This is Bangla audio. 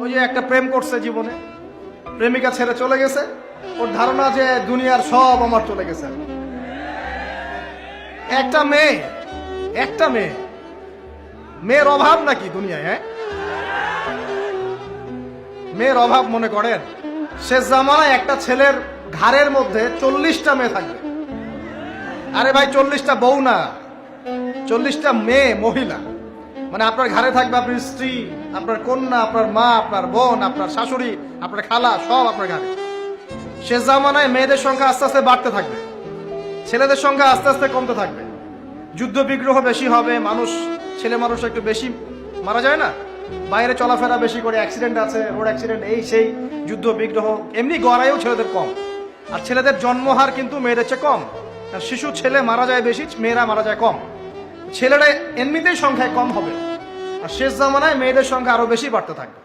ওই যে একটা প্রেম করছে জীবনে, প্রেমিকা ছেড়ে চলে গেছে, ওর ধারণা যে দুনিয়ার সব আমার চলে গেছে। একটা মেয়ে, মেয়ের অভাব নাকি দুনিয়ায়? হ্যাঁ, মেয়ের অভাব মনে করেন? শেষ জামানায় একটা ছেলের ঘাড়ের মধ্যে 40টা মেয়ে থাকবে। আরে ভাই, 40টা বউ না, 40টা মেয়ে, মহিলা। মানে আপনার ঘাড়ে থাকবে আপনার স্ত্রী, আপনার কন্যা, আপনার মা, আপনার বোন, আপনার শাশুড়ি, আপনার খালা, সব আপনার ঘাড়ে। শেষ জামানায় মেয়েদের সংখ্যা আস্তে আস্তে বাড়তে থাকবে, ছেলেদের সংখ্যা আস্তে আস্তে কমতে থাকবে। যুদ্ধ বিগ্রহ বেশি হবে, ছেলে মানুষ একটু বেশি মারা যায় না, বাইরে চলাফেরা বেশি করে, অ্যাক্সিডেন্ট আছে, রোড অ্যাক্সিডেন্ট, এই সেই, যুদ্ধ বিগ্রহ। এমনি গড়াইও ছেলেদের কম, আর ছেলেদের জন্মহার কিন্তু মেয়েদের চেয়ে কম। শিশু ছেলে মারা যায় বেশি, মেয়েরা মারা যায় কম। ছেলেরা এমনিতেই সংখ্যায় কম হবে, আর শেষ জামানায় মেয়েদের সংখ্যা আরো বেশি বাড়তে থাকবে।